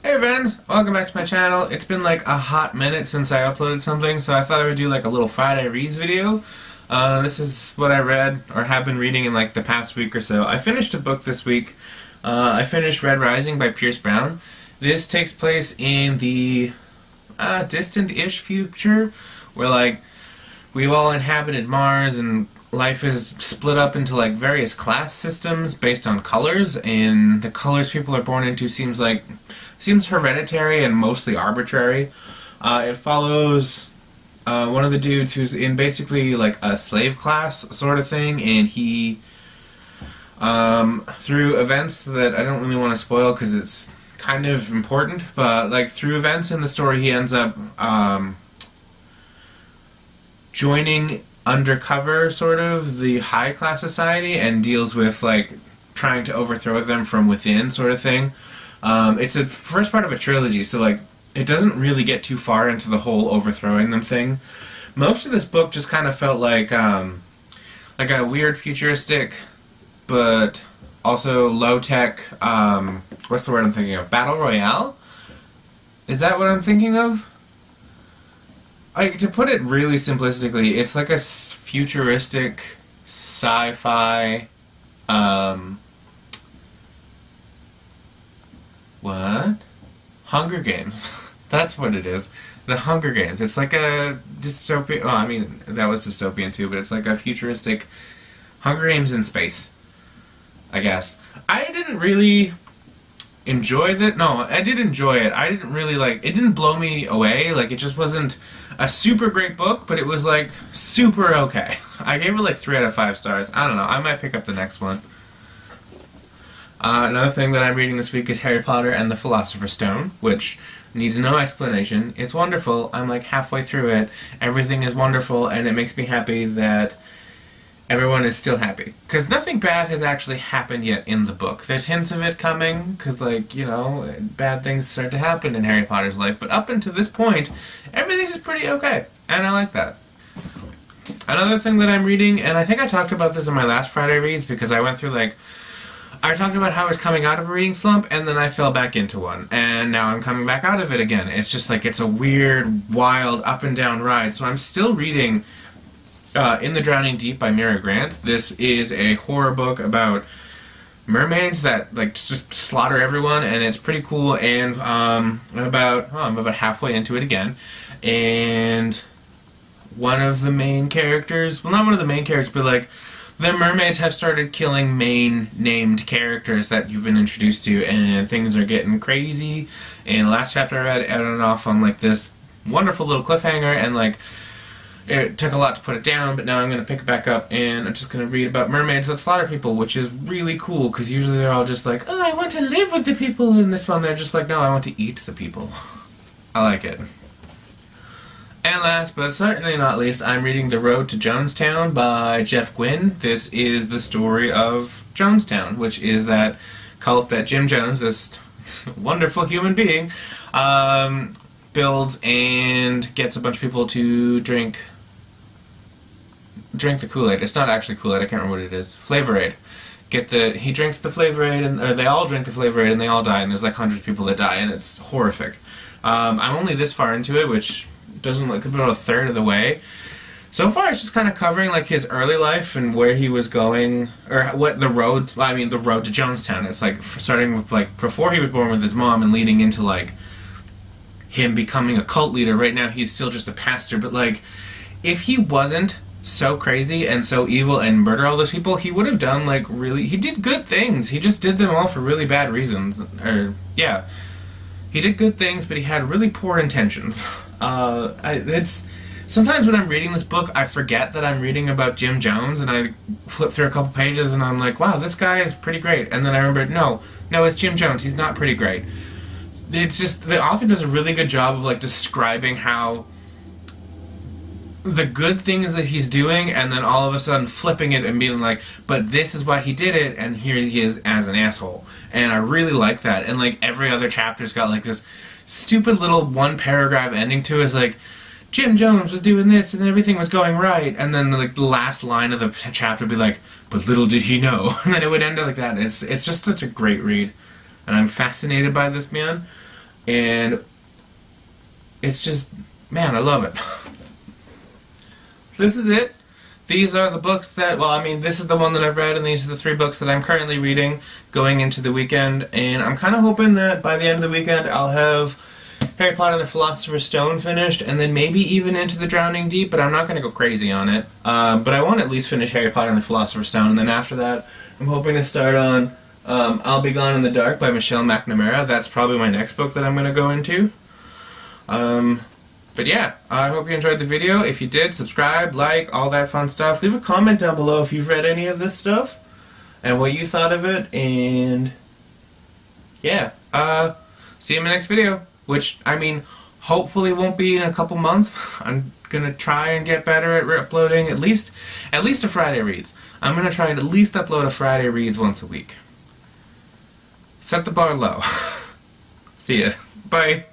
Hey friends, welcome back to my channel. It's been like a hot minute since I uploaded something, so I thought I would do like a little Friday Reads video. This is what I read, or have been reading in like the past week or so. I finished a book this week. I finished Red Rising by Pierce Brown. This takes place in the distant-ish future, where like we've all inhabited Mars and life is split up into like various class systems based on colors, and the colors people are born into seems hereditary and mostly arbitrary. It follows one of the dudes who's in basically like a slave class sort of thing, and he through events that I don't really want to spoil because it's kind of important, but like through events in the story he ends up joining undercover sort of the high class society and deals with like trying to overthrow them from within sort of thing. It's the first part of a trilogy, so like it doesn't really get too far into the whole overthrowing them thing. Most of this book just kind of felt like a weird futuristic but also low tech what's the word I'm thinking of? Battle Royale? Is that what I'm thinking of? Like, to put it really simplistically, it's like a futuristic sci-fi what? Hunger Games. That's what it is. The Hunger Games. It's like a dystopian. Well, I mean, that was dystopian too, but it's like a futuristic Hunger Games in space, I guess. I didn't really enjoy that. No, I did enjoy it. I didn't really like. It didn't blow me away. Like, it just wasn't a super great book, but it was like super okay. I gave it like 3 out of 5 stars. I don't know. I might pick up the next one. Another thing that I'm reading this week is Harry Potter and the Philosopher's Stone, which needs no explanation. It's wonderful. I'm like halfway through it. Everything is wonderful, and it makes me happy that everyone is still happy. Because nothing bad has actually happened yet in the book. There's hints of it coming, because, like, you know, bad things start to happen in Harry Potter's life. But up until this point, everything's pretty okay. And I like that. Another thing that I'm reading, and I think I talked about this in my last Friday Reads, because I went through, like, I talked about how I was coming out of a reading slump, and then I fell back into one. And now I'm coming back out of it again. It's just like, it's a weird, wild, up and down ride. So I'm still reading In the Drowning Deep by Mira. This is a horror book about mermaids that like just slaughter everyone, and it's pretty cool. And I'm about halfway into it again, and one of the main characters, well, not one of the main characters, but like the mermaids have started killing main named characters that you've been introduced to, and things are getting crazy. And the last chapter I read ended off on like this wonderful little cliffhanger, and like it took a lot to put it down, but now I'm going to pick it back up, and I'm just going to read about mermaids that slaughter people, which is really cool, because usually they're all just like, oh, I want to live with the people. In this one, they're just like, no, I want to eat the people. I like it. And last, but certainly not least, I'm reading The Road to Jonestown by Jeff Guinn. This is the story of Jonestown, which is that cult that Jim Jones, this wonderful human being, builds and gets a bunch of people to drink the Kool-Aid. It's not actually Kool-Aid, I can't remember what it is. Flavor-Aid. He drinks the Flavor-Aid, or they all drink the Flavor-Aid, and they all die, and there's like hundreds of people that die, and it's horrific. I'm only this far into it, which doesn't look about a third of the way. So far, it's just kind of covering like his early life and where he was going, or what the road to Jonestown. It's like starting with like before he was born with his mom and leading into like him becoming a cult leader. Right now, he's still just a pastor, but like if he wasn't so crazy and so evil and murder all those people, he would have done like he did good things. He just did them all for really bad reasons. Or yeah. He did good things, but he had really poor intentions. It's sometimes when I'm reading this book, I forget that I'm reading about Jim Jones, and I flip through a couple pages, and I'm like, wow, this guy is pretty great. And then I remember, no, it's Jim Jones. He's not pretty great. It's just, the author does a really good job of like describing how the good things that he's doing, and then all of a sudden flipping it and being like, but this is why he did it, and here he is as an asshole. And I really like that. And like every other chapter's got like this stupid little one paragraph ending to it. Is like, Jim Jones was doing this and everything was going right, and then like the last line of the chapter would be like, but little did he know. And then it would end like that. It's just such a great read, and I'm fascinated by this man. And it's just, man, I love it. This is it. These are the books that, well, I mean, this is the one that I've read, and these are the 3 books that I'm currently reading going into the weekend. And I'm kind of hoping that by the end of the weekend I'll have Harry Potter and the Philosopher's Stone finished, and then maybe even into the Drowning Deep, but I'm not going to go crazy on it. But I want to at least finish Harry Potter and the Philosopher's Stone, and then after that I'm hoping to start on I'll Be Gone in the Dark by Michelle McNamara. That's probably my next book that I'm going to go into. But yeah, I hope you enjoyed the video. If you did, subscribe, like, all that fun stuff. Leave a comment down below if you've read any of this stuff and what you thought of it. And yeah, see you in my next video, which, I mean, hopefully won't be in a couple months. I'm gonna try and get better at uploading at least a Friday Reads. I'm gonna try and at least upload a Friday Reads once a week. Set the bar low. See ya. Bye.